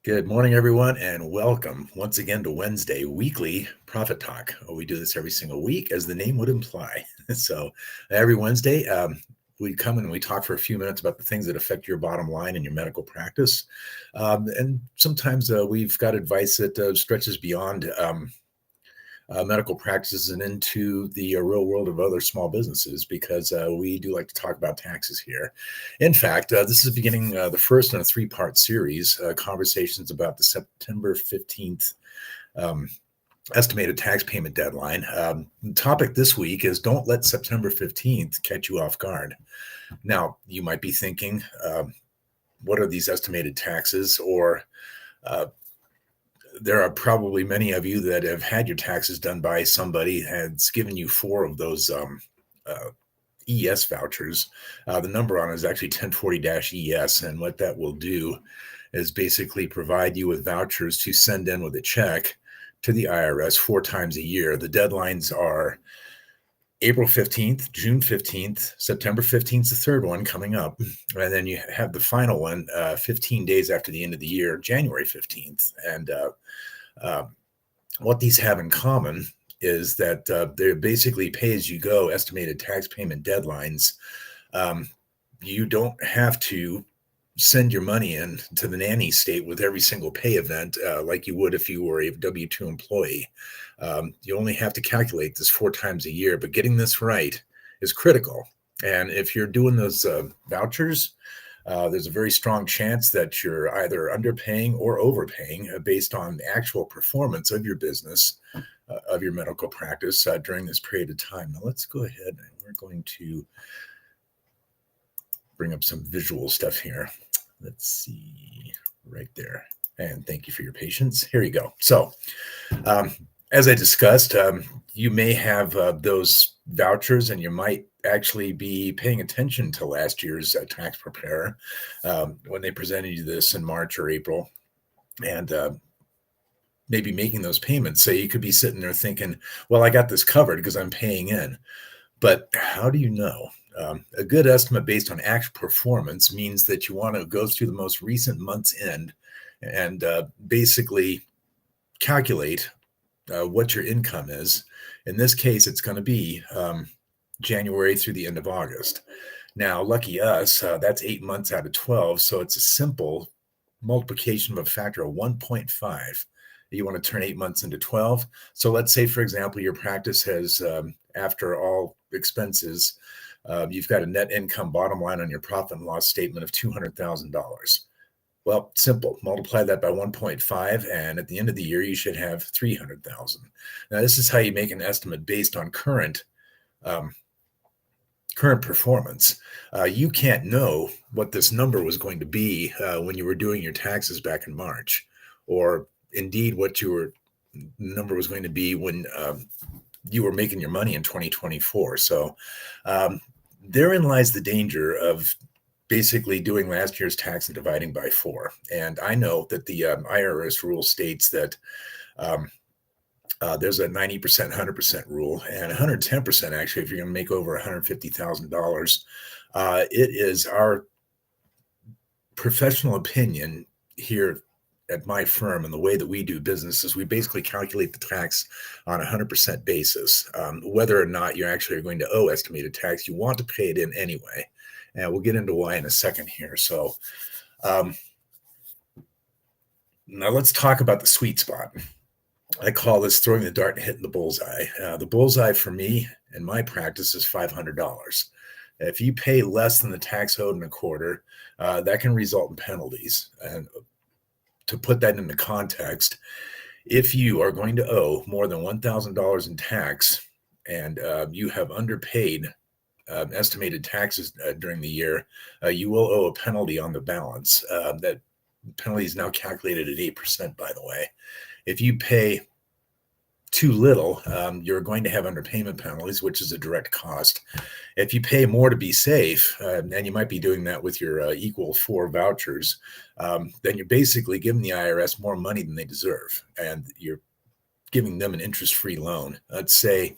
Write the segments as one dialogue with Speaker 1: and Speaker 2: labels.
Speaker 1: Good morning, everyone, and welcome once again to Wednesday Weekly Profit Talk. We do this every single week, as the name would imply. So, every Wednesday, we come and we talk for a few minutes about the things that affect your bottom line in your medical practice. And sometimes we've got advice that stretches beyond medical practices and into the real world of other small businesses because we do like to talk about taxes here. In fact, this is beginning the first in a three-part series, conversations about the September 15th estimated tax payment deadline. The topic this week is don't let September 15th catch you off guard. Now, you might be thinking, what are these estimated taxes? Or uh, there are probably many of you that have had your taxes done by somebody that's given you four of those uh, ES vouchers. The number on it is actually 1040-ES, and what that will do is basically provide you with vouchers to send in with a check to the IRS four times a year. The deadlines are April 15th, June 15th, September 15th is the third one coming up. And then you have the final one 15 days after the end of the year, January 15th. And what these have in common is that they're basically pay-as-you-go estimated tax payment deadlines. You don't have to send your money in to the nanny state with every single pay event like you would if you were a W-2 employee. You only have to calculate this four times a year, but getting this right is critical. And if you're doing those vouchers, there's a very strong chance that you're either underpaying or overpaying based on the actual performance of your business, of your medical practice during this period of time. Now, let's go ahead and we're going to bring up some visual stuff here. Let's see right there. And thank you for your patience. Here you go. So, as I discussed, you may have those vouchers and you might actually be paying attention to last year's tax preparer when they presented you this in March or April and maybe making those payments. So you could be sitting there thinking, well, I got this covered because I'm paying in. But how do you know? A good estimate based on actual performance means that you want to go through the most recent month's end and basically calculate what your income is. In this case, it's going to be January through the end of August. Now, lucky us, that's 8 months out of 12. So it's a simple multiplication of a factor of 1.5. You want to turn 8 months into 12. So let's say, for example, your practice has, after all expenses, you've got a net income bottom line on your profit and loss statement of $200,000. Well, simple. Multiply that by 1.5, and at the end of the year, you should have 300,000. Now, this is how you make an estimate based on current performance. You can't know what this number was going to be when you were doing your taxes back in March, or indeed what your number was going to be when you were making your money in 2024. So therein lies the danger of basically doing last year's tax and dividing by four. And I know that the IRS rule states that there's a 90%, 100% rule, and 110% actually, if you're going to make over $150,000. It is our professional opinion here at my firm and the way that we do business is we basically calculate the tax on a 100% basis. Whether or not you actually are going to owe estimated tax, you want to pay it in anyway. And we'll get into why in a second here. So now let's talk about the sweet spot. I call this throwing the dart and hitting the bullseye. The bullseye for me in my practice is $500. If you pay less than the tax owed in a quarter, that can result in penalties. And to put that into context, if you are going to owe more than $1,000 in tax and you have underpaid estimated taxes during the year, you will owe a penalty on the balance. That penalty is now calculated at 8%, by the way. If you pay too little, you're going to have underpayment penalties, which is a direct cost. If you pay more to be safe, and you might be doing that with your equal four vouchers, then you're basically giving the IRS more money than they deserve, and you're giving them an interest-free loan. Let's say,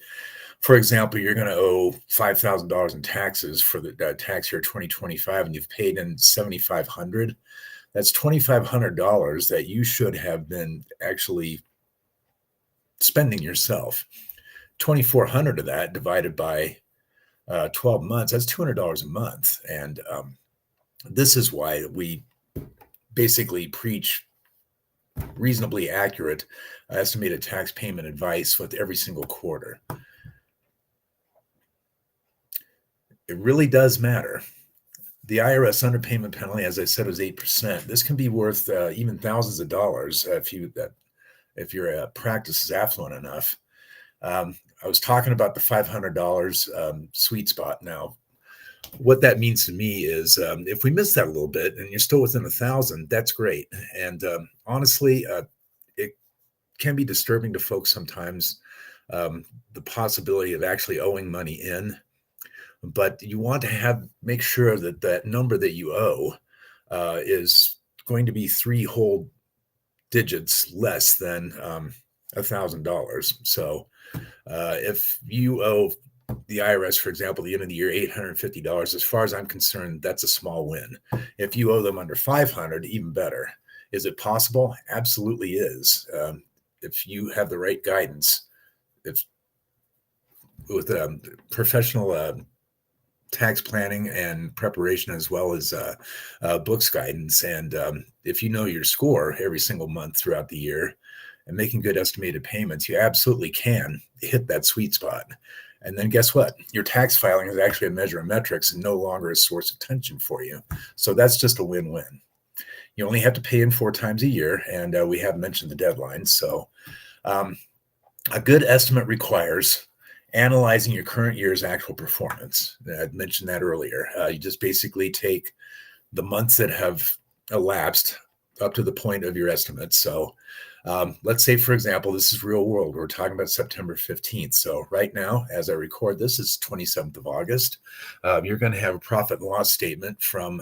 Speaker 1: for example, you're going to owe $5,000 in taxes for the tax year 2025, and you've paid in $7,500. That's $2,500 that you should have been actually spending yourself. 2,400 of that divided by 12 months, that's $200 a month. And this is why we basically preach reasonably accurate estimated tax payment advice with every single quarter. It really does matter. The IRS underpayment penalty, as I said, is 8%. This can be worth even thousands of dollars if your practice is affluent enough. I was talking about the $500 sweet spot. Now, what that means to me is if we miss that a little bit and you're still within 1,000, that's great. And honestly, it can be disturbing to folks sometimes, the possibility of actually owing money in. But you want to make sure that that number that you owe is going to be 3 whole digits less than $1,000. So if you owe the IRS, for example, at the end of the year, $850, as far as I'm concerned, that's a small win. If you owe them under 500, even better. Is it possible? Absolutely is. If you have the right guidance, with professional tax planning and preparation, as well as books guidance. And if you know your score every single month throughout the year and making good estimated payments, you absolutely can hit that sweet spot. And then guess what? Your tax filing is actually a measure of metrics and no longer a source of tension for you. So that's just a win-win. You only have to pay in 4 times a year, and we have mentioned the deadline. So a good estimate requires analyzing your current year's actual performance. I mentioned that earlier. You just basically take the months that have elapsed up to the point of your estimate. So let's say, for example, this is real world. We're talking about September 15th. So right now, as I record this, is 27th of August. You're going to have a profit and loss statement from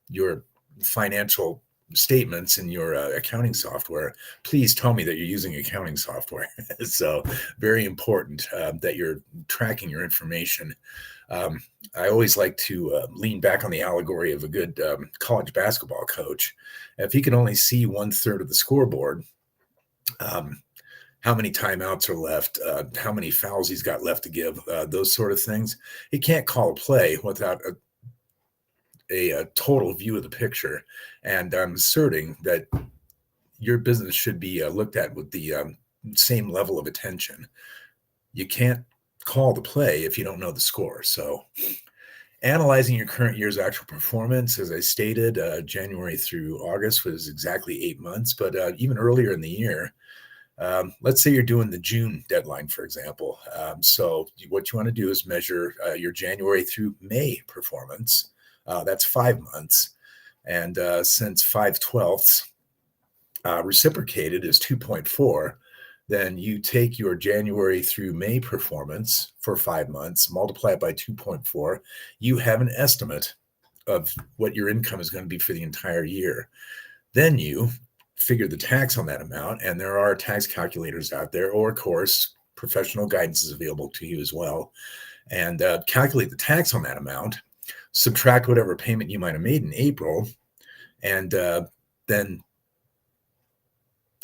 Speaker 1: your financial statements in your accounting software. Please tell me that you're using accounting software. So very important that you're tracking your information. I always like to lean back on the allegory of a good college basketball coach. If he can only see 1/3 of the scoreboard, how many timeouts are left, how many fouls he's got left to give, those sort of things, he can't call a play without a total view of the picture. And I'm asserting that your business should be looked at with the same level of attention. You can't call the play if you don't know the score. So analyzing your current year's actual performance, as I stated, January through August was exactly 8 months, but even earlier in the year, let's say you're doing the June deadline, for example. So what you want to do is measure your January through May performance. That's 5 months. And since 5/12 reciprocated is 2.4, then you take your January through May performance for 5 months, multiply it by 2.4. You have an estimate of what your income is going to be for the entire year. Then you figure the tax on that amount, and there are tax calculators out there, or of course, professional guidance is available to you as well, and calculate the tax on that amount. Subtract whatever payment you might have made in April, and then,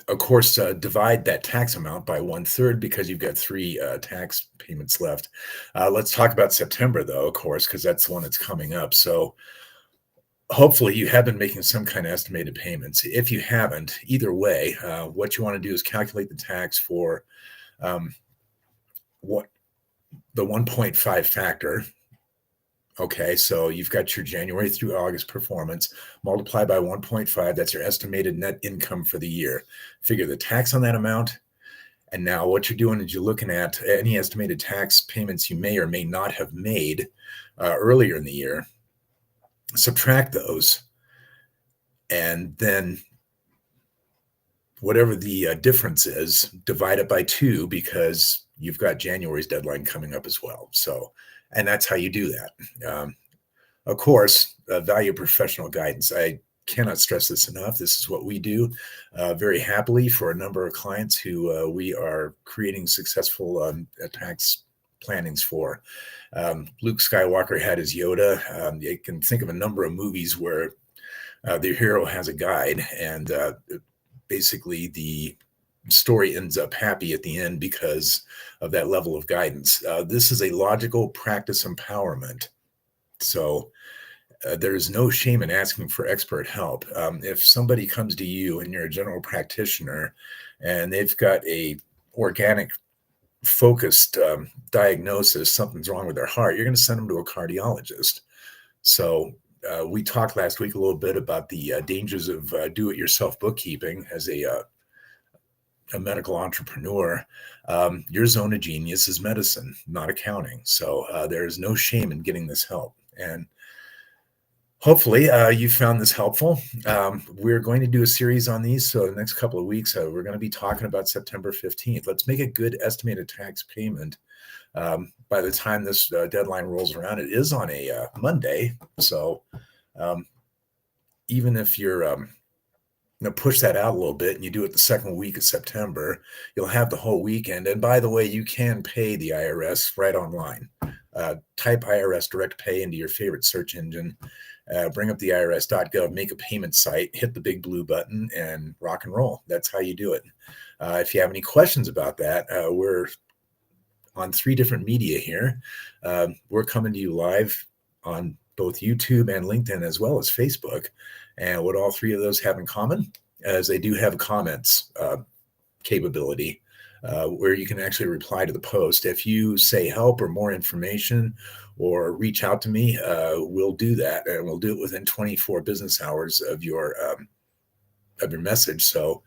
Speaker 1: of course, divide that tax amount by 1/3 because you've got 3 tax payments left. Let's talk about September, though, of course, because that's the one that's coming up. So hopefully you have been making some kind of estimated payments. If you haven't, either way, what you want to do is calculate the tax for what the 1.5 factor. Okay, so you've got your January through August performance, multiply by 1.5. That's your estimated net income for the year. Figure the tax on that amount. And now what you're doing is you're looking at any estimated tax payments you may or may not have made earlier in the year. Subtract those. And then whatever the difference is, divide it by 2 because you've got January's deadline coming up as well. So, and that's how you do that. Of course, value professional guidance. I cannot stress this enough. This is what we do very happily for a number of clients who we are creating successful tax plannings for. Luke Skywalker had his Yoda. You can think of a number of movies where the hero has a guide, and basically the story ends up happy at the end because of that level of guidance. This is a logical practice empowerment. So there's no shame in asking for expert help. If somebody comes to you and you're a general practitioner and they've got a organic focused diagnosis, something's wrong with their heart, you're going to send them to a cardiologist. So we talked last week a little bit about the dangers of do-it-yourself bookkeeping as a medical entrepreneur. Your zone of genius is medicine, not accounting. So there is no shame in getting this help. And hopefully you found this helpful. We're going to do a series on these. So the next couple of weeks, we're going to be talking about September 15th. Let's make a good estimated tax payment by the time this deadline rolls around. It is on a Monday. So even if you're push that out a little bit and you do it the second week of September, you'll have the whole weekend. And by the way, you can pay the IRS right online. Type IRS direct pay into your favorite search engine, bring up the irs.gov, make a payment site, hit the big blue button, and rock and roll. That's how you do it. If you have any questions about that, we're on 3 different media here. We're coming to you live on both YouTube and LinkedIn, as well as Facebook. And what all 3 of those have in common is they do have comments capability where you can actually reply to the post. If you say help or more information or reach out to me, we'll do that, and we'll do it within 24 business hours of your message. So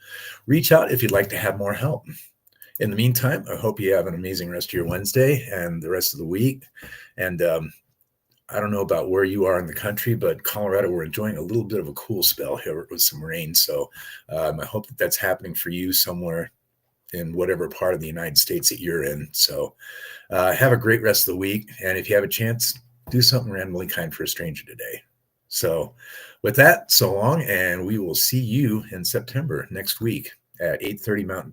Speaker 1: reach out if you'd like to have more help. In the meantime, I hope you have an amazing rest of your Wednesday and the rest of the week. And I don't know about where you are in the country, but Colorado, we're enjoying a little bit of a cool spell here with some rain. So I hope that that's happening for you somewhere in whatever part of the United States that you're in. So have a great rest of the week. And if you have a chance, do something randomly kind for a stranger today. So with that, so long, and we will see you in September next week at 8:30 Mountain Time.